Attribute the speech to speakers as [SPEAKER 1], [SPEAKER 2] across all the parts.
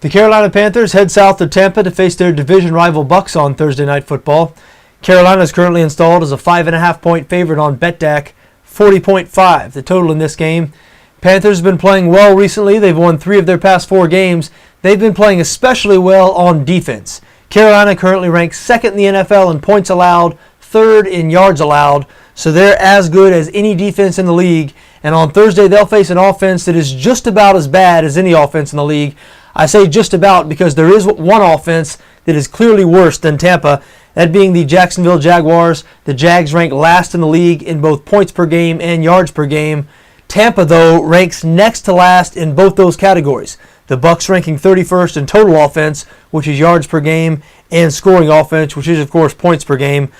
[SPEAKER 1] The Carolina Panthers head south to Tampa to face their division rival Bucs on Thursday Night Football. Carolina is currently installed as a 5.5-point favorite on BETDAQ, 40.5 the total in this game. Panthers have been playing well recently. They've won 3 of their past 4 games. They've been playing especially well on defense. Carolina currently ranks 2nd in the NFL in points allowed, 3rd in yards allowed, so they're as good as any defense in the league. And on Thursday, they'll face an offense that is just about as bad as any offense in the league. I say just about because there is one offense that is clearly worse than Tampa, that being the Jacksonville Jaguars. The Jags rank last in the league in both points per game and yards per game. Tampa, though, ranks next to last in both those categories. The Bucs ranking 31st in total offense, which is yards per game, and scoring offense, which is, of course, points per game.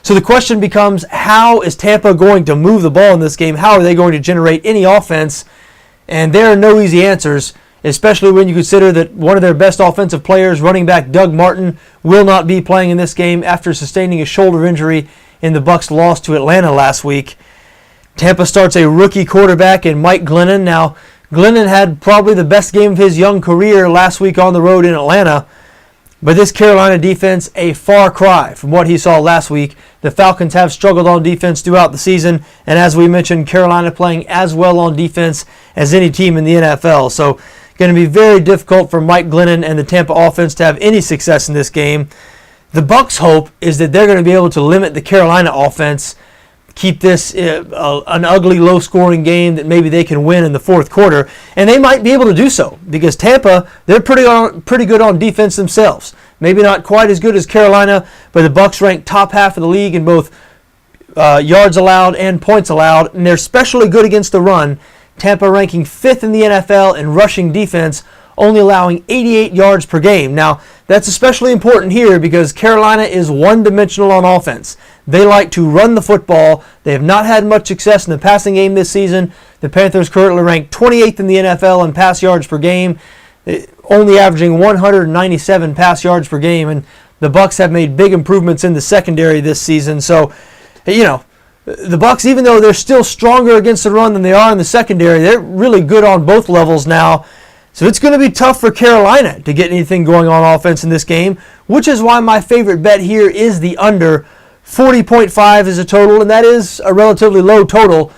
[SPEAKER 1] So the question becomes, how is Tampa going to move the ball in this game? How are they going to generate any offense? And there are no easy answers, especially when you consider that one of their best offensive players, running back Doug Martin, will not be playing in this game after sustaining a shoulder injury in the Bucs' loss to Atlanta last week. Tampa starts a rookie quarterback in Mike Glennon. Now, Glennon had probably the best game of his young career last week on the road in Atlanta, but this Carolina defense, a far cry from what he saw last week. The Falcons have struggled on defense throughout the season, and as we mentioned, Carolina playing as well on defense as any team in the NFL. So, going to be very difficult for Mike Glennon and the Tampa offense to have any success in this game. The Bucs' hope is that they're going to be able to limit the Carolina offense, keep this an ugly, low-scoring game that maybe they can win in the fourth quarter, and they might be able to do so because Tampa, they're pretty good on defense themselves. Maybe not quite as good as Carolina, but the Bucs rank top half of the league in both yards allowed and points allowed, and they're especially good against the run. Tampa ranking 5th in the NFL in rushing defense, only allowing 88 yards per game. Now, that's especially important here because Carolina is one-dimensional on offense. They like to run the football. They have not had much success in the passing game this season. The Panthers currently rank 28th in the NFL in pass yards per game, only averaging 197 pass yards per game, and the Bucs have made big improvements in the secondary this season. So, the Bucs, even though they're still stronger against the run than they are in the secondary, they're really good on both levels now. So it's going to be tough for Carolina to get anything going on offense in this game, which is why my favorite bet here is the under. 40.5 is a total, and that is a relatively low total.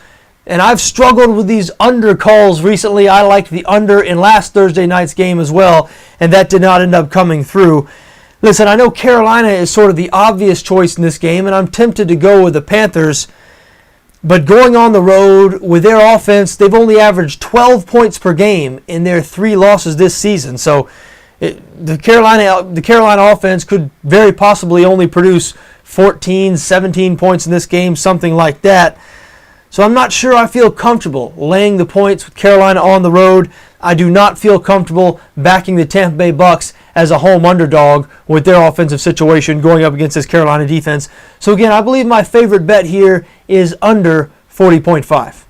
[SPEAKER 1] And I've struggled with these under calls recently. I liked the under in last Thursday night's game as well, and that did not end up coming through. Listen, I know Carolina is sort of the obvious choice in this game, and I'm tempted to go with the Panthers. But going on the road with their offense, they've only averaged 12 points per game in their 3 losses this season. So the Carolina offense could very possibly only produce 14, 17 points in this game, something like that. So I'm not sure I feel comfortable laying the points with Carolina on the road. I do not feel comfortable backing the Tampa Bay Bucs as a home underdog with their offensive situation going up against this Carolina defense. So again, I believe my favorite bet here is under 40.5.